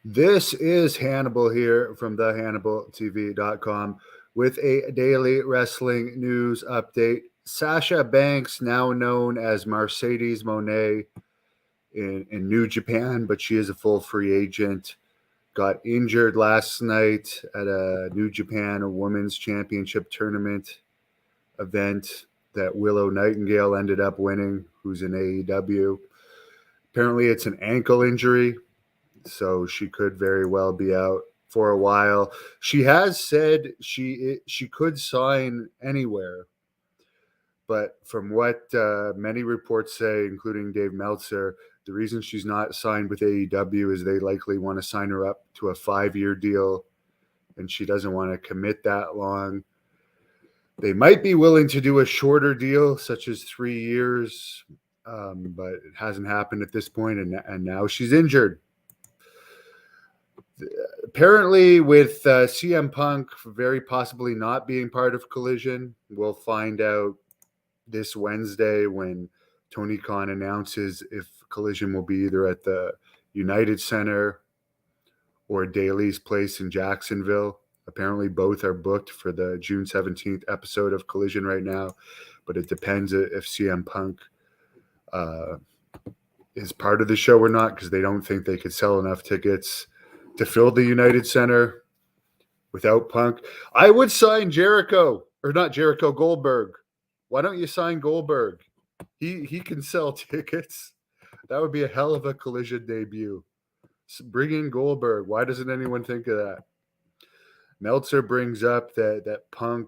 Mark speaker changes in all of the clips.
Speaker 1: This is Hannibal here from thehannibaltv.com with a daily wrestling news update. Sasha Banks, now known as Mercedes Moné in New Japan, but she is a full free agent, got injured last night at a New Japan Women's Championship tournament event that Willow Nightingale ended up winning, who's in AEW. Apparently, it's an ankle injury, so she could very well be out for a while. She has said she could sign anywhere, but from what many reports say, including Dave Meltzer, the reason she's not signed with AEW is they likely want to sign her up to a 5-year deal, and she doesn't want to commit that long. They might be willing to do a shorter deal, such as 3 years, but it hasn't happened at this point, and now she's injured. Apparently, with CM Punk very possibly not being part of Collision, we'll find out this Wednesday when Tony Khan announces if Collision will be either at the United Center or Daly's Place in Jacksonville. Apparently, both are booked for the June 17th episode of Collision right now, but it depends if CM Punk is part of the show or not, because they don't think they could sell enough tickets to fill the United Center without Punk. I would sign Goldberg. Why don't you sign Goldberg? He can sell tickets. That would be a hell of a Collision debut. Bring in Goldberg. Why doesn't anyone think of that? Meltzer brings up that Punk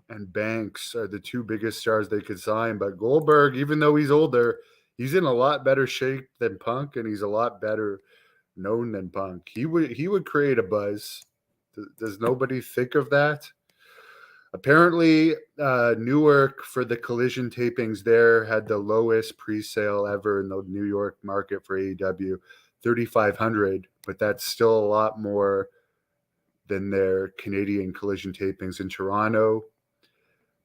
Speaker 1: and Banks are the two biggest stars they could sign, but Goldberg, even though he's older, he's in a lot better shape than Punk, and he's a lot better known than Punk. He would create a buzz. Does nobody think of that? Apparently, Newark, for the Collision tapings there, had the lowest pre-sale ever in the New York market for AEW, 3,500, but that's still a lot more than their Canadian Collision tapings in Toronto.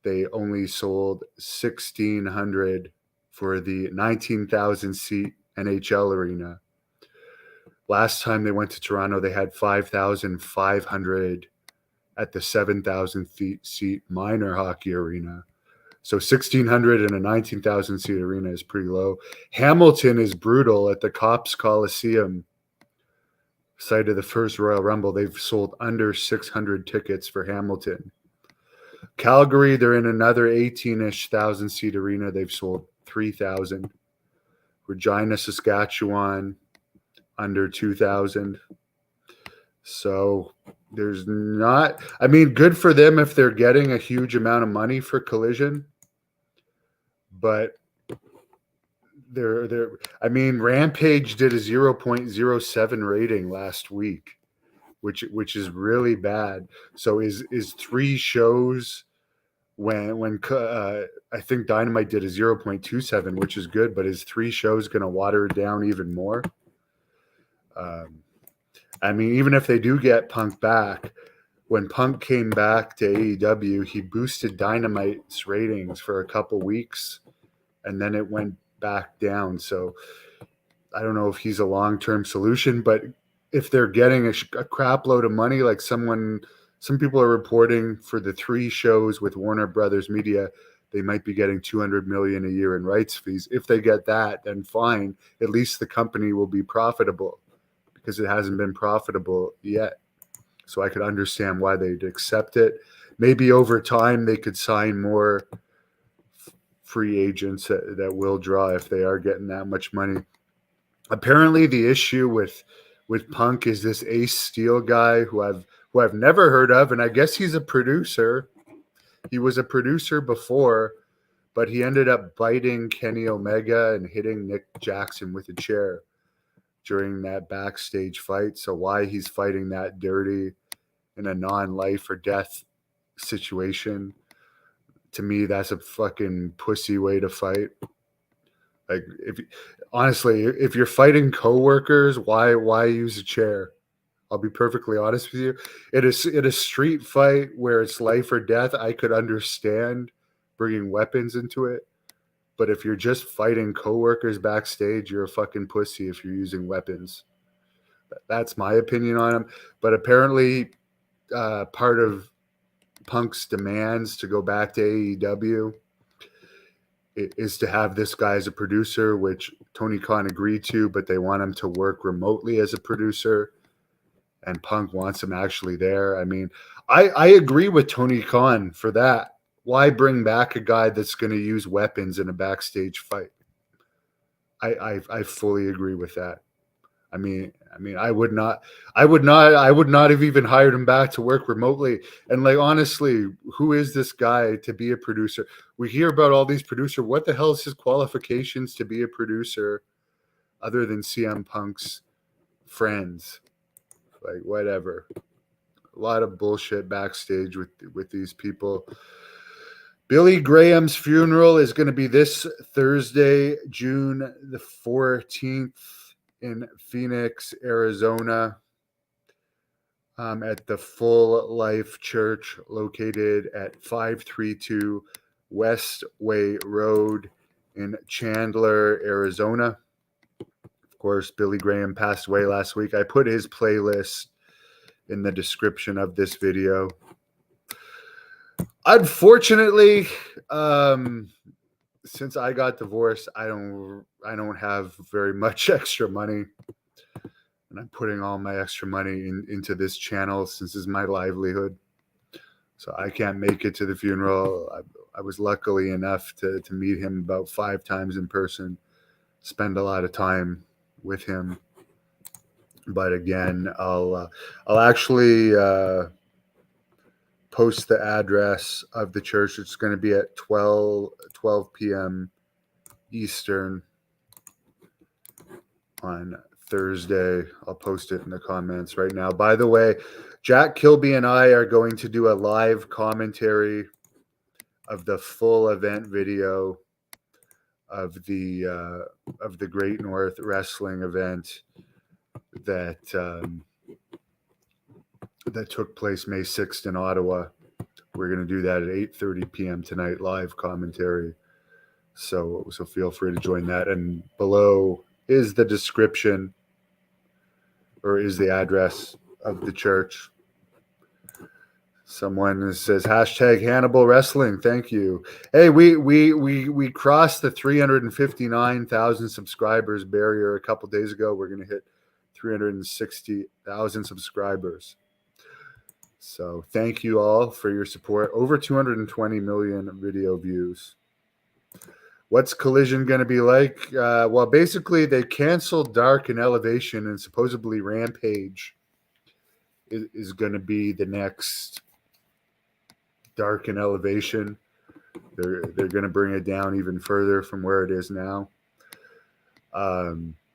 Speaker 1: They only sold 1,600 for the 19,000 seat NHL arena. Last time they went to Toronto, they had 5,500 at the 7,000 seat minor hockey arena. So 1,600 in a 19,000 seat arena is pretty low. Hamilton is brutal at the Cops Coliseum, site of the first Royal Rumble. They've sold under 600 tickets for Hamilton. Calgary, they're in another 18-ish thousand seat arena. They've sold 3,000. Regina, Saskatchewan, under 2,000. So there's not, I mean, good for them if they're getting a huge amount of money for Collision, but Rampage did a 0.07 rating last week, which is really bad. So is 3 shows when I think Dynamite did a 0.27, which is good, but is 3 shows going to water it down even more? I mean, even if they do get Punk back, when Punk came back to AEW, he boosted Dynamite's ratings for a couple weeks, and then it went back down. So I don't know if he's a long-term solution, but if they're getting a crap load of money, like some people are reporting for the 3 shows with Warner Brothers Media, they might be getting $200 million a year in rights fees. If they get that, then fine. At least the company will be profitable, because it hasn't been profitable yet. So I could understand why they'd accept it. Maybe over time they could sign more free agents that will draw if they are getting that much money. Apparently the issue with Punk is this Ace Steel guy who I've never heard of, and I guess he's a producer. He was a producer before, but he ended up biting Kenny Omega and hitting Nick Jackson with a chair during that backstage fight. So why he's fighting that dirty in a non-life or death situation, to me, that's a fucking pussy way to fight. Like, if you're fighting coworkers, why use a chair? I'll be perfectly honest with you. In a street fight where it's life or death, I could understand bringing weapons into it. But if you're just fighting coworkers backstage, you're a fucking pussy if you're using weapons. That's my opinion on him. But apparently, part of Punk's demands to go back to AEW is to have this guy as a producer, which Tony Khan agreed to, but they want him to work remotely as a producer, and Punk wants him actually there. I mean, I agree with Tony Khan for that. Why bring back a guy that's going to use weapons in a backstage fight? I fully agree with that. I mean, I would not have even hired him back to work remotely. And like, honestly, who is this guy to be a producer? We hear about all these producers. What the hell is his qualifications to be a producer other than CM Punk's friends? Like, whatever. A lot of bullshit backstage with these people. Billy Graham's funeral is going to be this Thursday, June the 14th in Phoenix, Arizona, at the Full Life Church located at 532 Westway Road in Chandler, Arizona. Of course, Billy Graham passed away last week. I put his playlist in the description of this video. Unfortunately, since I got divorced, I don't have very much extra money, and I'm putting all my extra money into this channel since it's my livelihood. So I can't make it to the funeral. I was luckily enough to meet him about 5 times in person, spend a lot of time with him. But again, I'll actually post the address of the church. It's going to be at 12 p.m. Eastern on Thursday. I'll post it in the comments right now. By the way, Jack Kilby and I are going to do a live commentary of the full event video of the Great North Wrestling event that took place May 6th in Ottawa. We're going to do that at 8:30 p.m. tonight, live commentary. So feel free to join that. And below is the description, or is the address of the church. Someone says #Hannibal Wrestling. Thank you. Hey, we crossed the 359,000 subscribers barrier a couple days ago. We're going to hit 360,000 subscribers. So thank you all for your support. Over 220 million video views. What's Collision going to be like? Well, basically, they canceled Dark and Elevation, and supposedly Rampage is going to be the next Dark and Elevation. They're going to bring it down even further from where it is now.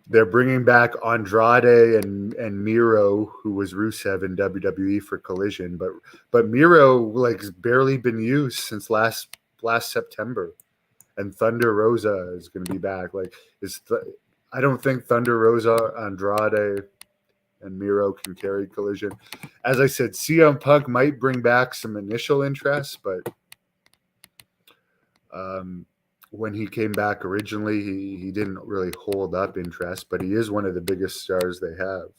Speaker 1: They're bringing back Andrade and Miro, who was Rusev in WWE for Collision, but Miro has barely been used since last September. And Thunder Rosa is going to be back. I don't think Thunder Rosa, Andrade, and Miro can carry Collision. As I said, CM Punk might bring back some initial interest, but when he came back originally, he didn't really hold up interest, but he is one of the biggest stars they have.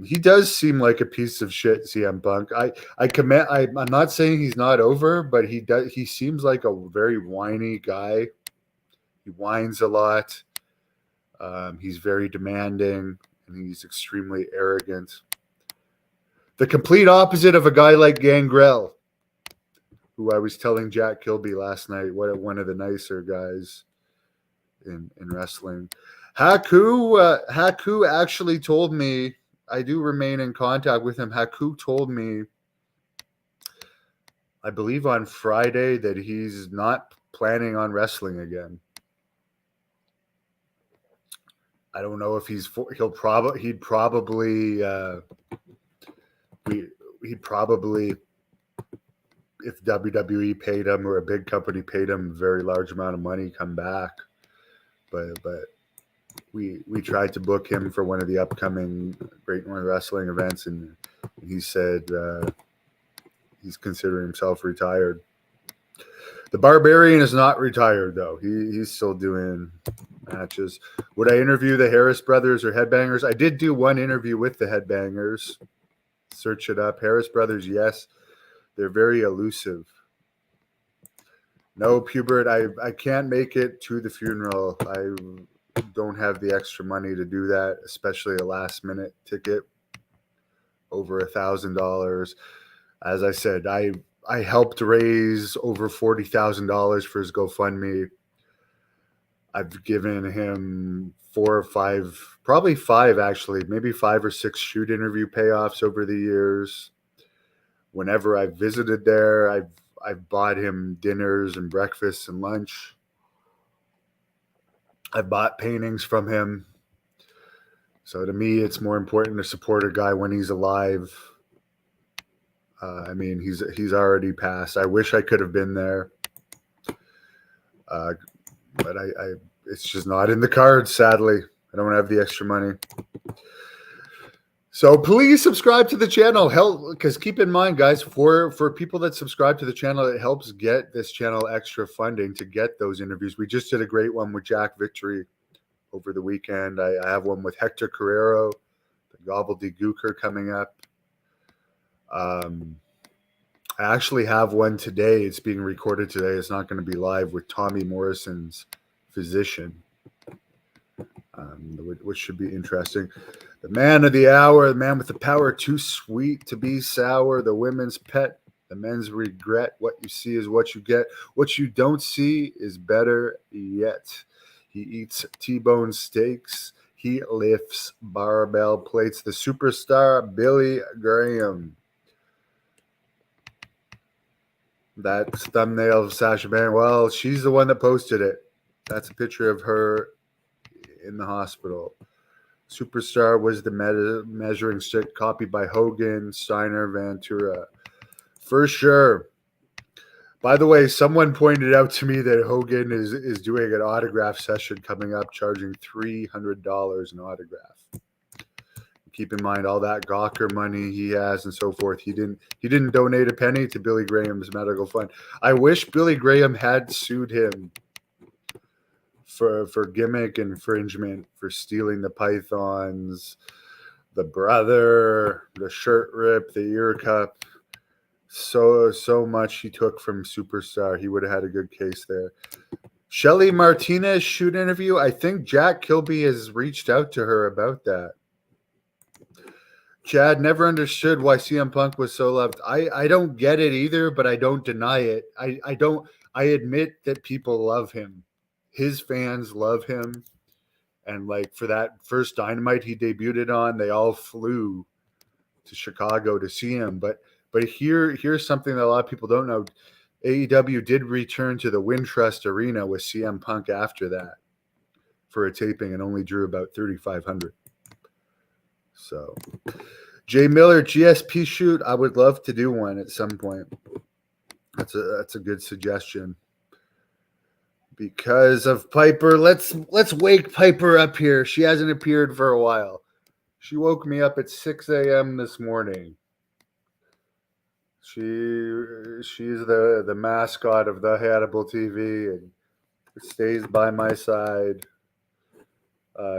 Speaker 1: He does seem like a piece of shit, CM Punk. I'm not saying he's not over, but he seems like a very whiny guy. He whines a lot. He's very demanding, and he's extremely arrogant. The complete opposite of a guy like Gangrel, who I was telling Jack Kilby last night, one of the nicer guys in wrestling. Haku actually told me, I do remain in contact with him. Haku told me, I believe on Friday, that he's not planning on wrestling again. I don't know if he'd probably if WWE paid him or a big company paid him a very large amount of money, come back. But we tried to book him for one of the upcoming Great North Wrestling events, and he said he's considering himself retired. The Barbarian is not retired, though. He's still doing matches. Would I interview the Harris brothers or Headbangers? I did do one interview with the Headbangers. Search it up. Harris brothers, yes. They're very elusive. No, Hubert, I can't make it to the funeral. I don't have the extra money to do that, especially a last-minute ticket over $1,000. As I said, I helped raise over $40,000 for his GoFundMe. I've given him 4 or 5, probably 5 actually, maybe 5 or 6 shoot interview payoffs over the years. Whenever I've visited there, I've bought him dinners and breakfasts and lunch. I've bought paintings from him. So to me, it's more important to support a guy when he's alive. I mean, he's already passed. I wish I could have been there, but it's just not in the cards. Sadly, I don't have the extra money. So please subscribe to the channel. Help, because keep in mind, guys, for people that subscribe to the channel, it helps get this channel extra funding to get those interviews. We just did a great one with Jack Victory over the weekend. I have one with Hector Carrero, the gobbledygooker, coming up. I actually have one today. It's being recorded today. It's not going to be live, with Tommy Morrison's physician, which should be interesting. The man of the hour, the man with the power too sweet to be sour, the women's pet, the men's regret. What you see is what you get. What you don't see is better yet. He eats T-bone steaks. He lifts barbell plates. The superstar Billy Graham. That thumbnail of Sasha Banks, well, she's the one that posted it. That's a picture of her in the hospital. Superstar was the measuring stick, copied by Hogan, Steiner, Ventura. For sure. By the way, someone pointed out to me that Hogan is doing an autograph session coming up, charging $300 an autograph. Keep in mind all that Gawker money he has and so forth. He didn't donate a penny to Billy Graham's medical fund. I wish Billy Graham had sued him for gimmick infringement, for stealing the pythons, the brother, the shirt rip, the ear cup. So much he took from Superstar. He would have had a good case there. Shelly Martinez shoot interview. I think Jack Kilby has reached out to her about that. Chad, never understood why CM Punk was so loved. I don't get it either, but I don't deny it. I admit that people love him. His fans love him. And like for that first Dynamite he debuted on, they all flew to Chicago to see him. But here's something that a lot of people don't know. AEW did return to the Wintrust Arena with CM Punk after that for a taping, and only drew about 3,500. So, Jay Miller, GSP shoot. I would love to do one at some point. That's a good suggestion. Because of Piper, let's wake Piper up here. She hasn't appeared for a while. She woke me up at 6 a.m. this morning. She's the mascot of the Hannibal TV and stays by my side.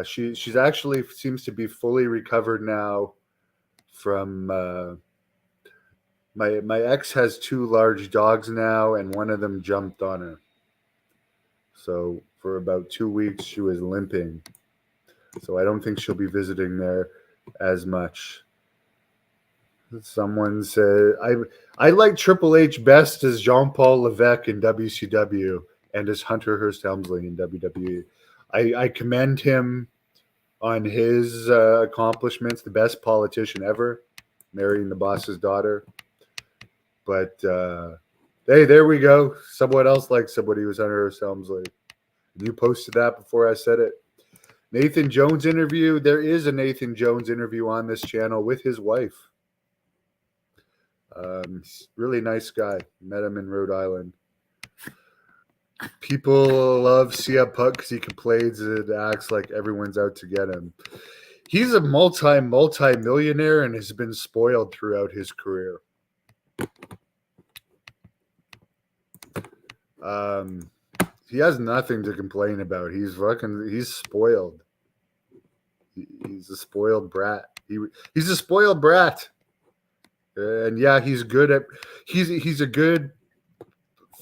Speaker 1: She's actually seems to be fully recovered now from my ex has 2 large dogs now, and one of them jumped on her. So for about 2 weeks she was limping. So I don't think she'll be visiting there as much. Someone said I like Triple H best as Jean-Paul Levesque in WCW and as Hunter Hearst Helmsley in WWE. I commend him on his accomplishments, the best politician ever, marrying the boss's daughter. But hey, there we go. Someone else likes somebody who's Hunter Hearst Helmsley. You posted that before I said it. Nathan Jones interview. There is a Nathan Jones interview on this channel with his wife. Really nice guy. Met him in Rhode Island. People love CM Punk because he complains and acts like everyone's out to get him. He's a multi-millionaire and has been spoiled throughout his career. He has nothing to complain about. He's spoiled. He's a spoiled brat. He's a spoiled brat. And yeah, he's a good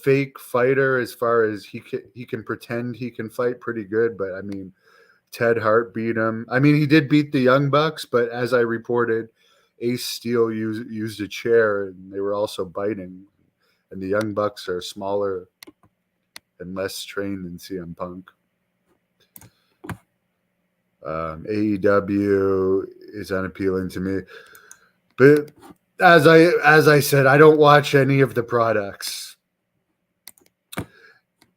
Speaker 1: fake fighter as far as he can pretend he can fight pretty good, but I mean Ted Hart beat him. I mean, he did beat the Young Bucks, but as I reported, Ace Steel used a chair and they were also biting. And the Young Bucks are smaller and less trained than CM Punk. AEW is unappealing to me, but as I said, I don't watch any of the products.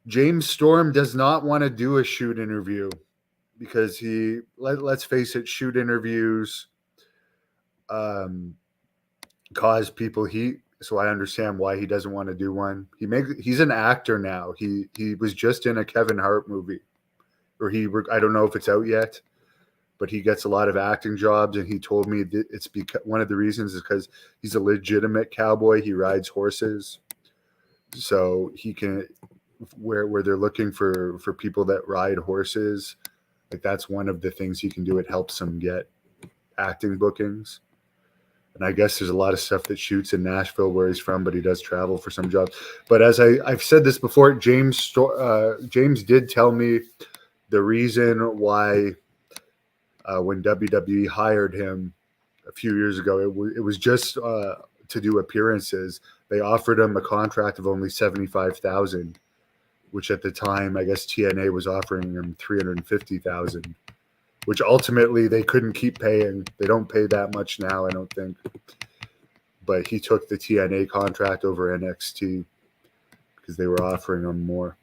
Speaker 1: James Storm does not want to do a shoot interview because let's face it, shoot interviews cause people heat. So I understand why he doesn't want to do one. He's an actor now. He was just in a Kevin Hart movie, or I don't know if it's out yet, but he gets a lot of acting jobs, and he told me that it's because one of the reasons is because he's a legitimate cowboy. He rides horses, so he can where they're looking for people that ride horses. Like that's one of the things he can do. It helps him get acting bookings. And I guess there's a lot of stuff that shoots in Nashville where he's from, but he does travel for some jobs. But as I've said this before, James did tell me the reason why when WWE hired him a few years ago, it was just to do appearances. They offered him a contract of only $75,000, which at the time I guess TNA was offering him $350,000. Which ultimately they couldn't keep paying. They don't pay that much now, I don't think. But he took the TNA contract over NXT because they were offering him more.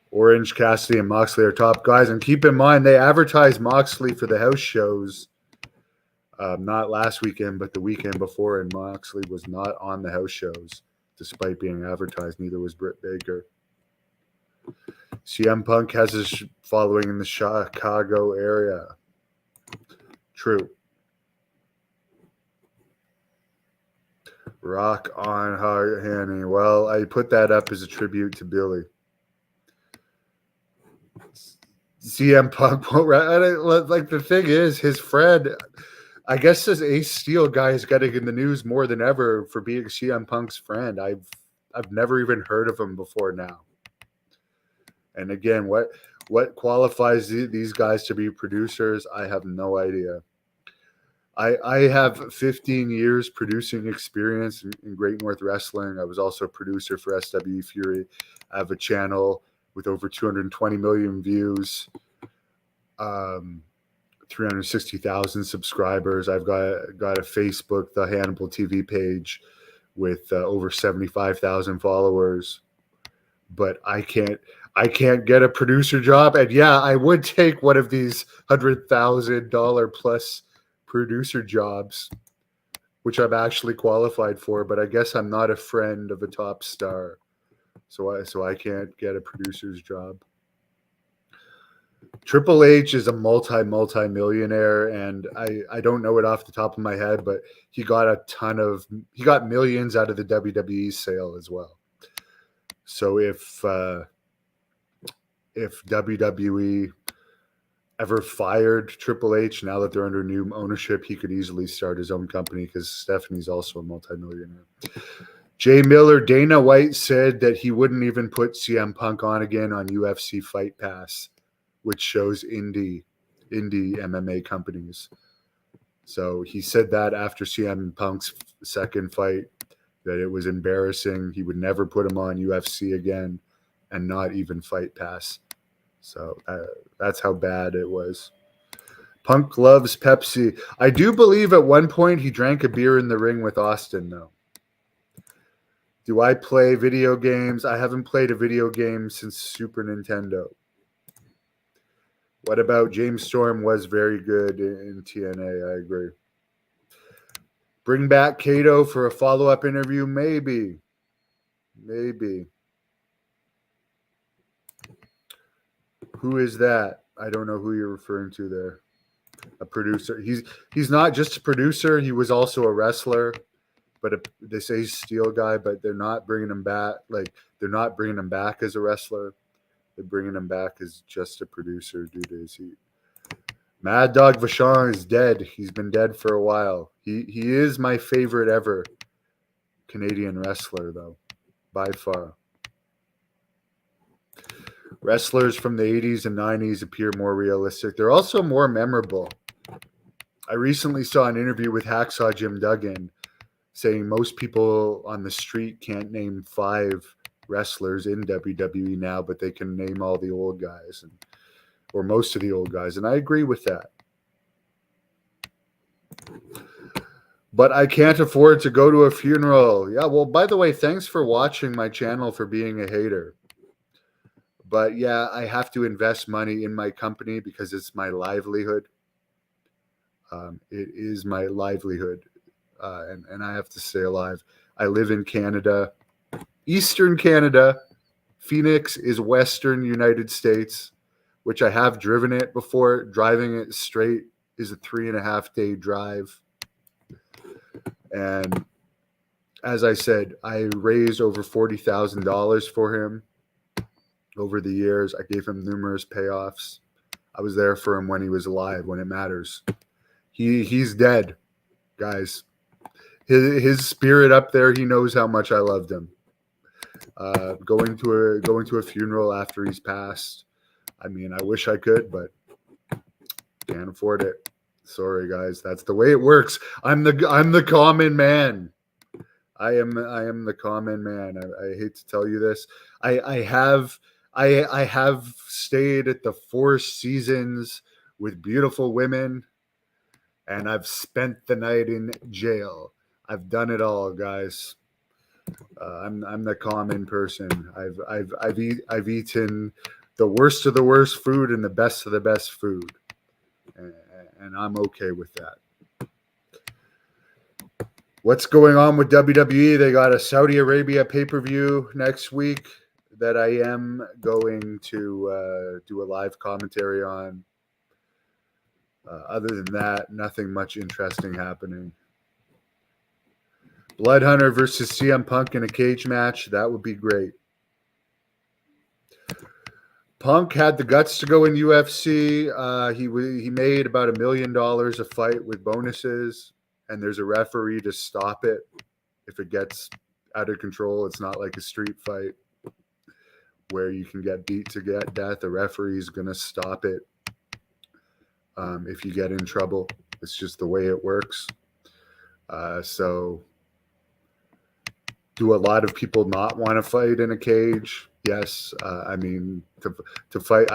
Speaker 1: Orange Cassidy and Moxley are top guys. And keep in mind, they advertised Moxley for the house shows. Not last weekend, but the weekend before. And Moxley was not on the house shows, despite being advertised. Neither was Britt Baker. CM Punk has his following in the Chicago area. True. Rock on Hanny. Well, I put that up as a tribute to Billy. CM Punk, like the thing is, his friend, I guess this Ace Steel guy is getting in the news more than ever for being CM Punk's friend. I've never even heard of him before now. And again, what qualifies these guys to be producers? I have no idea. I have 15 years producing experience in Great North Wrestling. I was also a producer for SW Fury. I have a channel with over 220 million views, 360,000 subscribers. I've got a Facebook, the Hannibal TV page, with over 75,000 followers. But I can't get a producer job. And yeah, I would take one of these $100,000 plus producer jobs, which I'm actually qualified for, but I guess I'm not a friend of a top star. So I can't get a producer's job. Triple H is a multi-millionaire, and I don't know it off the top of my head, but he got millions out of the WWE sale as well. So if WWE ever fired Triple H, now that they're under new ownership, he could easily start his own company because Stephanie's also a multimillionaire. Jay Miller, Dana White said that he wouldn't even put CM Punk on again on UFC Fight Pass, which shows indie MMA companies. So he said that after CM Punk's second fight, that it was embarrassing. He would never put him on UFC again, and not even Fight Pass. So that's how bad it was. Punk loves Pepsi. I do believe at one point he drank a beer in the ring with Austin, though. Do I play video games? I haven't played a video game since Super Nintendo. What about James Storm was very good in TNA? I agree. Bring back Kato for a follow-up interview? Maybe. Who is that? I don't know who you're referring to there. A producer. He's not just a producer. He was also a wrestler. But they say he's a steel guy, but they're not bringing him back. Like they're not bringing him back as a wrestler. They're bringing him back as just a producer due to his heat. Mad Dog Vachon is dead. He's been dead for a while. He is my favorite ever Canadian wrestler, though, by far. Wrestlers from the 80s and 90s appear more realistic. They're also more memorable. I recently saw an interview with Hacksaw Jim Duggan saying most people on the street can't name 5 wrestlers in WWE now, but they can name all the old guys or most of the old guys. And I agree with that. But I can't afford to go to a funeral. Yeah, well, by the way, thanks for watching my channel for being a hater. But yeah, I have to invest money in my company because it's my livelihood. It is my livelihood. And I have to stay alive. I live in Canada, Eastern Canada. Phoenix is Western United States, which I have driven it before. Driving it straight is a 3.5-day drive. And as I said, I raised over $40,000 for him over the years. I gave him numerous payoffs. I was there for him when he was alive, when it matters. He's dead, guys. His spirit up there, he knows how much I loved him. Going to a funeral after he's passed. I mean, I wish I could, but can't afford it. Sorry, guys. That's the way it works. I'm the common man. I am the common man. I hate to tell you this. I have stayed at the Four Seasons with beautiful women, and I've spent the night in jail. I've done it all, guys. I'm the common person. I've eaten the worst of the worst food and the best of the best food, and I'm okay with that. What's going on with WWE? They got a Saudi Arabia pay-per-view next week that I am going to do a live commentary on. Other than that, nothing much interesting happening. Bloodhunter versus CM Punk in a cage match. That would be great. Punk had the guts to go in UFC. He made about $1 million a fight with bonuses, and there's a referee to stop it if it gets out of control. It's not like a street fight where you can get beat to get death. The referee's going to stop it if you get in trouble. It's just the way it works. So do a lot of people not want to fight in a cage? Yes. I mean, to fight,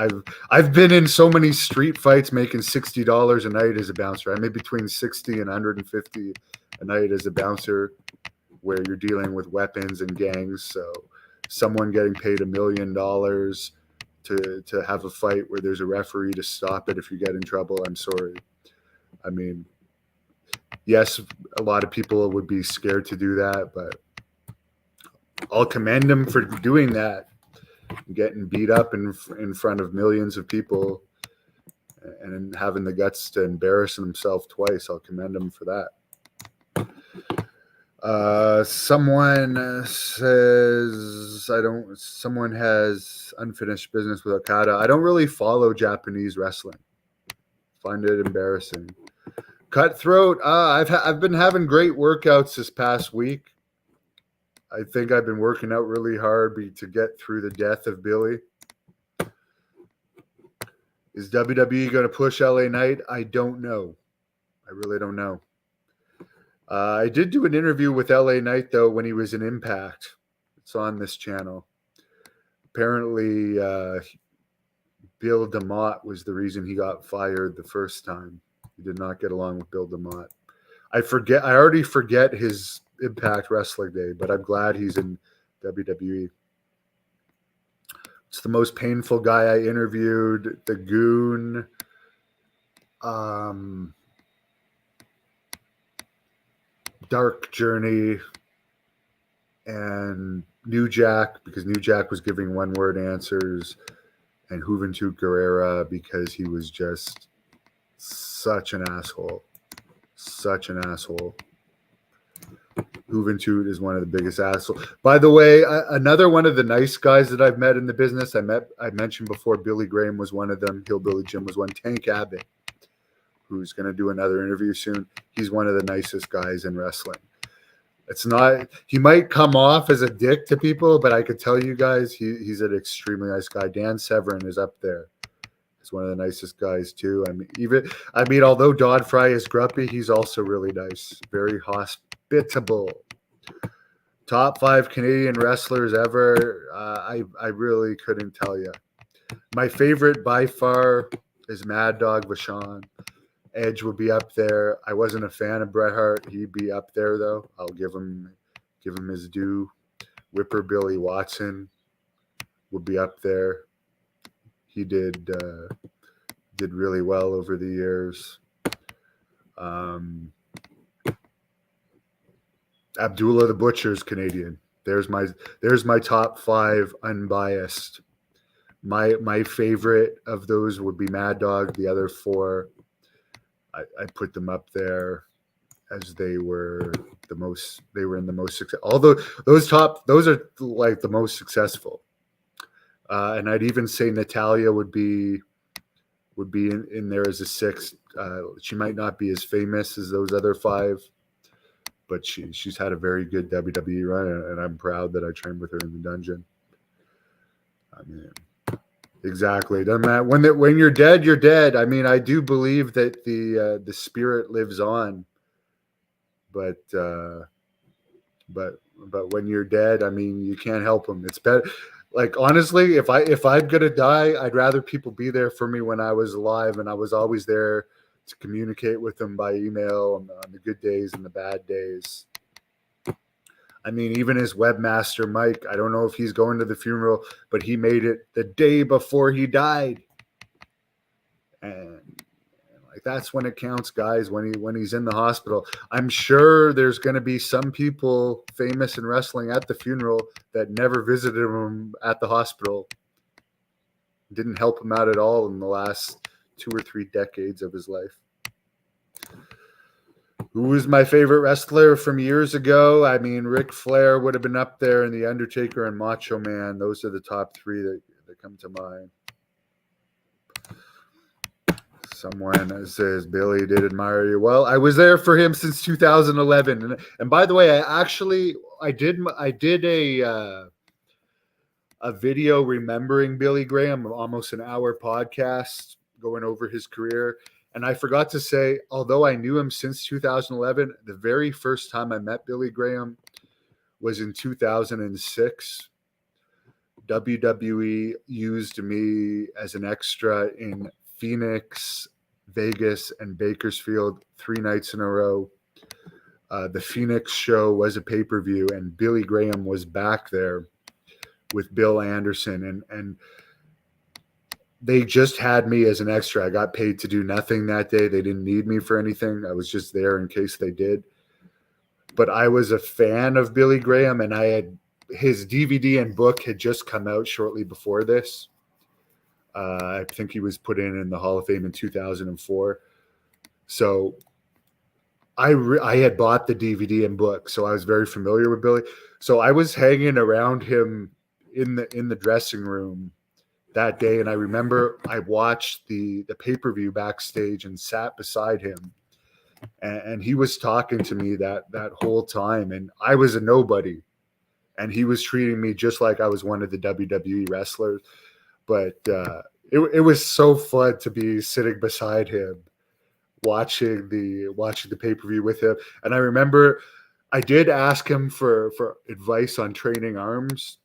Speaker 1: I've been in so many street fights making $60 a night as a bouncer. I made between $60 and $150 a night as a bouncer, where you're dealing with weapons and gangs. So someone getting paid $1 million to have a fight where there's a referee to stop it if you get in trouble, I'm sorry. I mean, yes, a lot of people would be scared to do that, but I'll commend him for doing that, getting beat up in front of millions of people and having the guts to embarrass himself twice. I'll commend him for that. Someone says someone has unfinished business with Okada. I don't really follow Japanese wrestling. Find it embarrassing. Cutthroat. I've been having great workouts this past week. I think I've been working out really hard to get through the death of Billy. Is WWE going to push LA Knight? I don't know. I really don't know. I did do an interview with LA Knight, though, when he was in Impact. It's on this channel. Apparently, Bill DeMott was the reason he got fired the first time. He did not get along with Bill DeMott. I already forget his Impact Wrestling Day, but I'm glad he's in WWE. It's the most painful guy I interviewed. The Goon. Dark Journey. And New Jack, because New Jack was giving one-word answers. And Juventud Guerrera, because he was just such an asshole. Such an asshole. Juventud is one of the biggest assholes. By the way, another one of the nice guys that I've met in the business, I mentioned before, Billy Graham was one of them. Hillbilly Jim was one. Tank Abbott, who's going to do another interview soon. He's one of the nicest guys in wrestling. It's not, he might come off as a dick to people, but I could tell you guys, he's an extremely nice guy. Dan Severin is up there. He's one of the nicest guys too. I mean, although Dodd Fry is grumpy, he's also really nice, very hospitable. Top 5 Canadian wrestlers ever. I really couldn't tell you. My favorite by far is Mad Dog Vachon. Edge would be up there. I wasn't a fan of Bret Hart. He'd be up there though. I'll give him his due. Whipper Billy Watson would be up there. He did really well over the years. Abdullah the Butcher's Canadian. There's my top 5 unbiased. My favorite of those would be Mad Dog. The other 4, I put them up there as they were in the most successful. Although those are like the most successful. And I'd even say Natalia would be in there as a 6th. She might not be as famous as those other 5, but she's had a very good WWE run, and I'm proud that I trained with her in the dungeon. I mean, exactly. Doesn't matter when you're dead, you're dead. I mean, I do believe that the spirit lives on, but when you're dead, I mean, you can't help them. It's better. Like, honestly, if I'm gonna die, I'd rather people be there for me when I was alive, and I was always there to communicate with them by email on the good days and the bad days. I mean, even his webmaster, Mike, I don't know if he's going to the funeral, but he made it the day before he died. And like, that's when it counts, guys, when he's in the hospital. I'm sure there's going to be some people famous in wrestling at the funeral that never visited him at the hospital. Didn't help him out at all in the last 2 or 3 decades of his life. Who was my favorite wrestler from years ago? I mean, Ric Flair would have been up there, and The Undertaker and Macho Man. Those are the top 3 that come to mind. Someone says, Billy did admire you. Well, I was there for him since 2011. And by the way, I did a video remembering Billy Graham, almost an hour podcast going over his career. And I forgot to say, although I knew him since 2011, the very first time I met Billy Graham was in 2006. WWE used me as an extra in Phoenix, Vegas, and Bakersfield 3 nights in a row. The Phoenix show was a pay-per-view, and Billy Graham was back there with Bill Anderson, and they just had me as an extra. I got paid to do nothing that day. They didn't need me for anything. I was just there in case they did. But I was a fan of Billy Graham, and his DVD and book had just come out shortly before this. I think he was put in the Hall of Fame in 2004. So I had bought the DVD and book, so I was very familiar with Billy. So I was hanging around him in the dressing room that day, and I remember I watched the pay-per-view backstage and sat beside him, and he was talking to me that whole time, and I was a nobody, and he was treating me just like I was one of the WWE wrestlers. But it was so fun to be sitting beside him, watching the pay-per-view with him. And I remember I did ask him for advice on training arms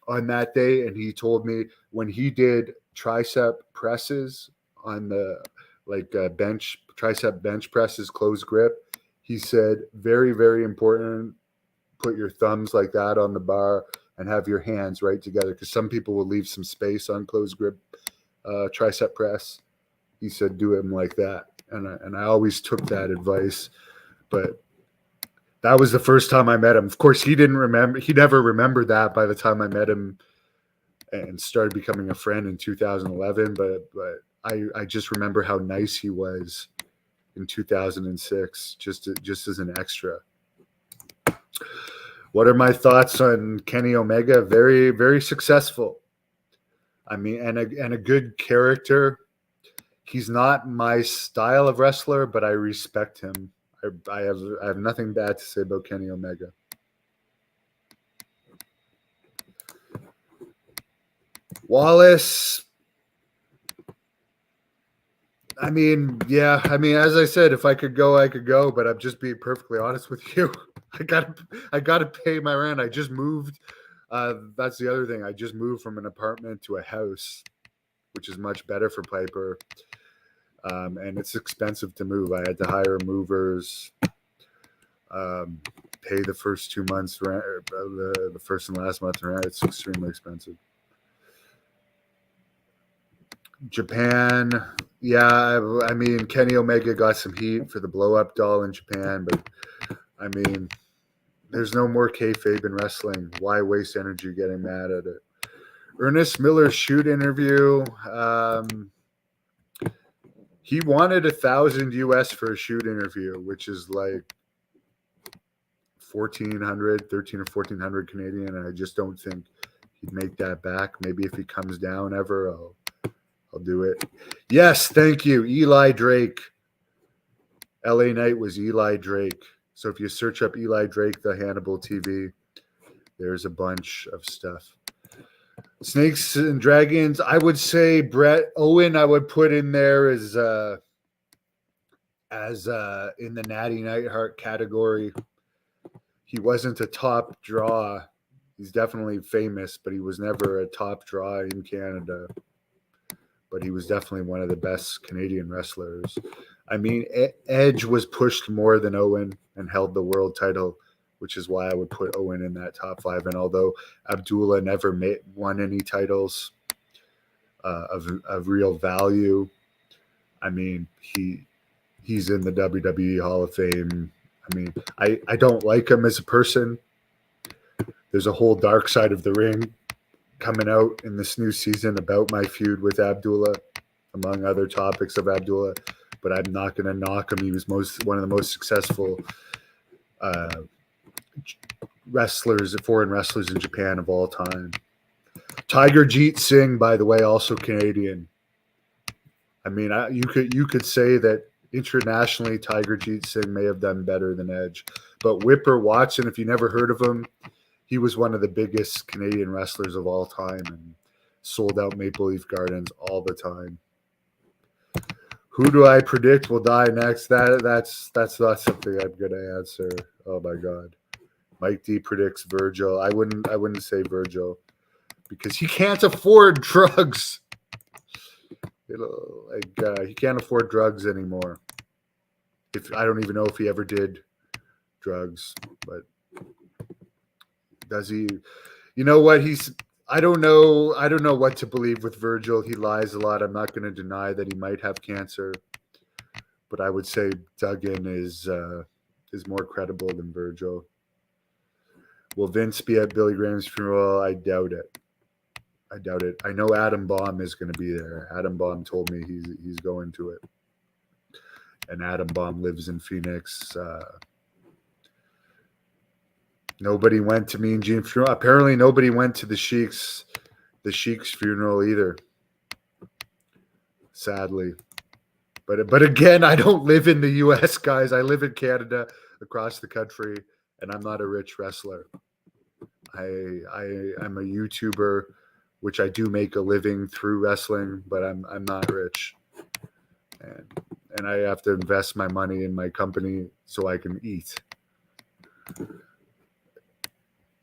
Speaker 1: on that day, and he told me when he did tricep presses on the tricep bench presses, closed grip, he said, very, very important, put your thumbs like that on the bar and have your hands right together, because some people will leave some space on closed grip tricep press. He said, do them like that. And I always took that advice. But that was the first time I met him. Of course, he never remembered that by the time I met him and started becoming a friend in 2011. But I just remember how nice he was in 2006, just as an extra. What are my thoughts on Kenny Omega? Very, very successful. I mean, and a good character. He's not my style of wrestler, but I respect him. I have nothing bad to say about Kenny Omega. Wallace. I mean, yeah. I mean, as I said, if I could go, I could go. But I'm just being perfectly honest with you. I gotta pay my rent. I just moved. That's the other thing. I just moved from an apartment to a house, which is much better for Piper. And it's expensive to move. I had to hire movers, pay the first 2 months rent, the first and last month rent. It's extremely expensive. Japan, yeah. I mean, Kenny Omega got some heat for the blow up doll in Japan, but I mean, there's no more kayfabe in wrestling. Why waste energy getting mad at it? Ernest Miller's shoot interview. He wanted 1,000 US for a shoot interview, which is like 1,400, 13 or 1,400 Canadian, and I just don't think he'd make that back. Maybe if he comes down ever, I'll do it. Yes, thank you, Eli Drake. LA Knight was Eli Drake. So if you search up Eli Drake, the Hannibal TV, there's a bunch of stuff. Snakes and Dragons, I would say Brett Owen I would put in there as in the Natty Neidhart category. He wasn't a top draw. He's definitely famous, but he was never a top draw in Canada. But he was definitely one of the best Canadian wrestlers. I mean, Edge was pushed more than Owen and held the world title, which is why I would put Owen in that top 5. And although Abdullah never won any titles of real value, I mean, he's in the WWE Hall of Fame. I mean, I don't like him as a person. There's a whole dark side of the ring coming out in this new season about my feud with Abdullah, among other topics of Abdullah. But I'm not going to knock him. He was one of the most successful foreign wrestlers in Japan of all time. Tiger Jeet Singh, by the way, also Canadian. I mean, you could say that internationally, Tiger Jeet Singh may have done better than Edge. But Whipper Watson, if you never heard of him, he was one of the biggest Canadian wrestlers of all time and sold out Maple Leaf Gardens all the time. Who do I predict will die next? That's not something I'm gonna answer. Oh my God. Mike D predicts Virgil. I wouldn't say Virgil because he can't afford drugs. He can't afford drugs anymore. I don't even know if he ever did drugs, but does he? You know what? I don't know what to believe with Virgil. He lies a lot. I'm not going to deny that he might have cancer, but I would say Duggan is more credible than Virgil. Will Vince be at Billy Graham's funeral? I doubt it. I know Adam Baum is going to be there. Adam Baum told me he's going to it, and Adam Baum lives in Phoenix. Nobody went to Mean Gene funeral. Apparently, nobody went to the Sheik's funeral either. Sadly, but again, I don't live in the U.S., guys. I live in Canada, across the country, and I'm not a rich wrestler. I'm a YouTuber, which I do make a living through wrestling, but I'm not rich, and I have to invest my money in my company so I can eat.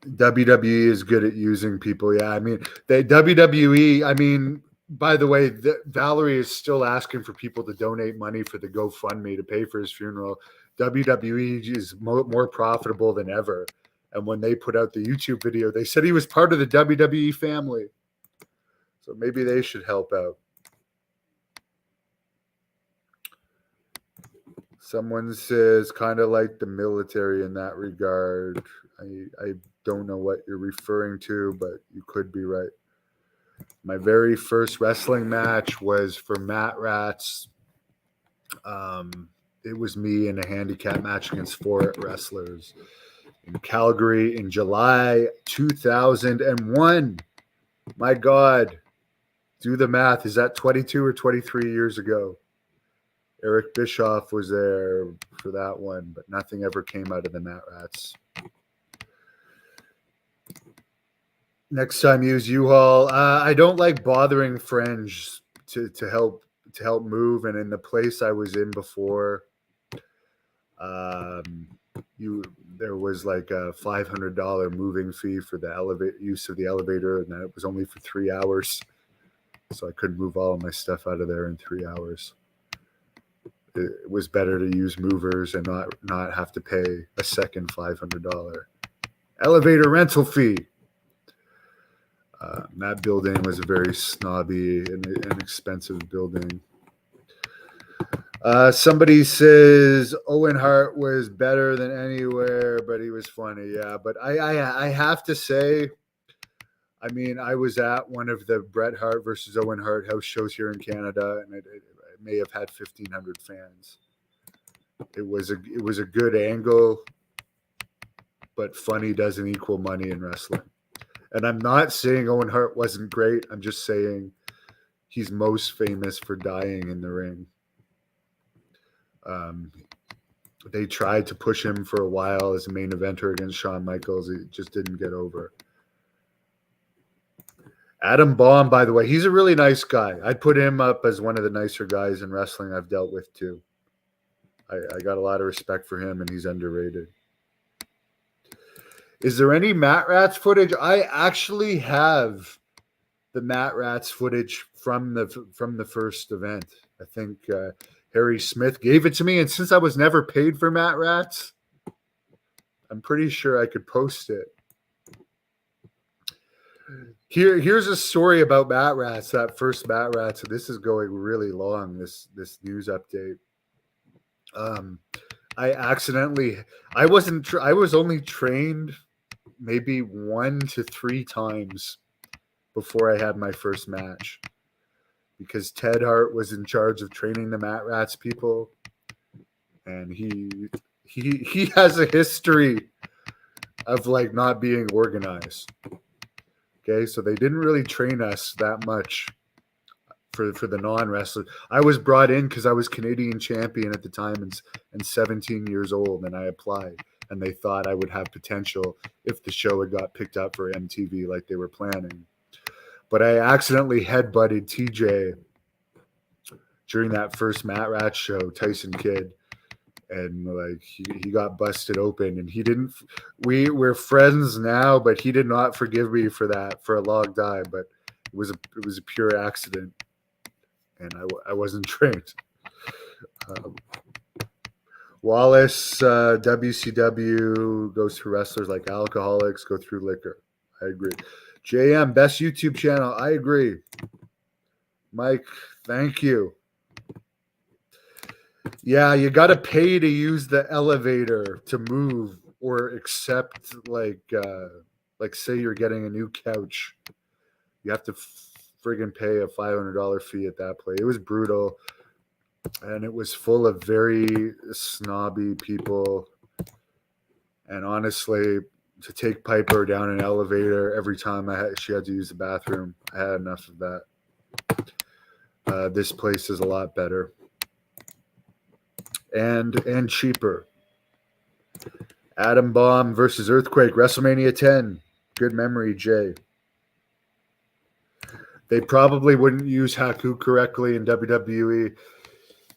Speaker 1: WWE is good at using people. Yeah, I mean, the WWE, I mean, by the way, Valerie is still asking for people to donate money for the GoFundMe to pay for his funeral. WWE is more profitable than ever. And when they put out the YouTube video, they said he was part of the WWE family. So maybe they should help out. Someone says kind of like the military in that regard. I don't know what you're referring to, but you could be right. My very first wrestling match was for Matt Rats. It was me in a handicap match against 4 wrestlers in Calgary in July 2001. My God, do the math. Is that 22 or 23 years ago? Eric Bischoff was there for that one, but nothing ever came out of the Mat Rats. Next time, use U-Haul. I don't like bothering friends to help move, and in the place I was in before, there was like a $500 moving fee for the use of the elevator, and it was only for 3 hours, so I couldn't move all of my stuff out of there in 3 hours. It was better to use movers and not have to pay a second $500 elevator rental fee. That building was a very snobby and inexpensive building. Somebody says Owen Hart was better than anywhere, but he was funny. Yeah, but I have to say, I mean, I was at one of the Bret Hart versus Owen Hart house shows here in Canada, and it may have had 1,500 fans. It was a good angle, but funny doesn't equal money in wrestling. And I'm not saying Owen Hart wasn't great. I'm just saying he's most famous for dying in the ring. They tried to push him for a while as a main eventer against Shawn Michaels. It just didn't get over. Adam Baum, by the way, he's a really nice guy. I'd put him up as one of the nicer guys in wrestling I've dealt with too. I got a lot of respect for him, and he's underrated. Is there any Mat Rats footage? I actually have the Mat Rats footage from the first event. I think Harry Smith gave it to me, and since I was never paid for Mat Rats, I'm pretty sure I could post it. Here's a story about Mat Rats, that first Mat Rats. This is going really long, this news update. I was only trained maybe 1 to 3 times before I had my first match, because Ted Hart was in charge of training the Mat Rats people, and he has a history of like not being organized. Okay, so they didn't really train us that much for the non-wrestlers. I was brought in because I was Canadian champion at the time and 17 years old, and I applied, and they thought I would have potential if the show had got picked up for MTV like they were planning. But I accidentally headbutted TJ during that first Mat Rats show, Tyson Kidd, and like he got busted open, and he didn't. We're friends now, but he did not forgive me for that for a long time. But it was a pure accident, and I wasn't trained. Wallace, WCW goes through wrestlers like alcoholics go through liquor. I agree. JM, best YouTube channel. I agree. Mike, thank you. Yeah, you got to pay to use the elevator to move or accept, like say you're getting a new couch. You have to friggin' pay a $500 fee at that place. It was brutal, and it was full of very snobby people. And honestly, to take Piper down an elevator every time she had to use the bathroom, I had enough of that. This place is a lot better. And cheaper. Adam Bomb versus Earthquake, WrestleMania 10. Good memory, Jay. They probably wouldn't use Haku correctly in WWE.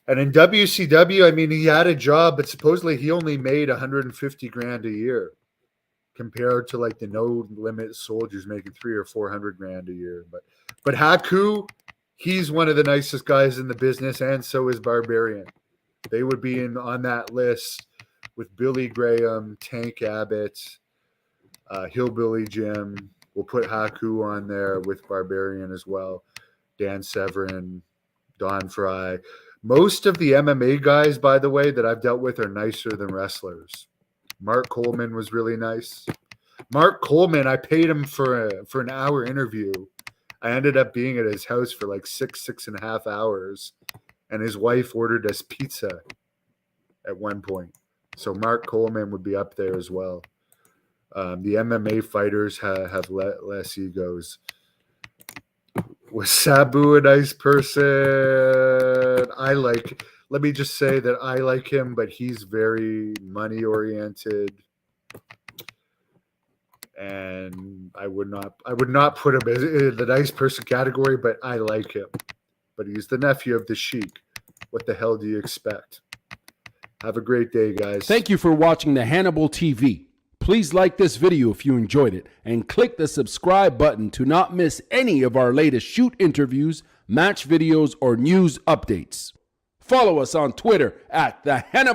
Speaker 1: And in WCW, I mean, he had a job, but supposedly he only made $150,000 a year compared to like the No Limit soldiers making $300,000 or $400,000 a year. But Haku, he's one of the nicest guys in the business, and so is Barbarian. They would be on that list with Billy Graham, Tank Abbott, Hillbilly Jim. We'll put Haku on there with Barbarian as well. Dan Severn, Don Fry. Most of the MMA guys, by the way, that I've dealt with are nicer than wrestlers. Mark Coleman was really nice. Mark Coleman, I paid him for an hour interview. I ended up being at his house for like 6.5 hours. And his wife ordered us pizza at one point. So Mark Coleman would be up there as well. The MMA fighters have less egos. Was Sabu a nice person? Let me just say that I like him, but he's very money oriented. And I would not put him in the nice person category, but I like him. But he's the nephew of the Sheik. What the hell do you expect? Have a great day, guys.
Speaker 2: Thank you for watching the Hannibal TV. Please like this video if you enjoyed it and click the subscribe button to not miss any of our latest shoot interviews, match videos, or news updates. Follow us on Twitter at the Hannibal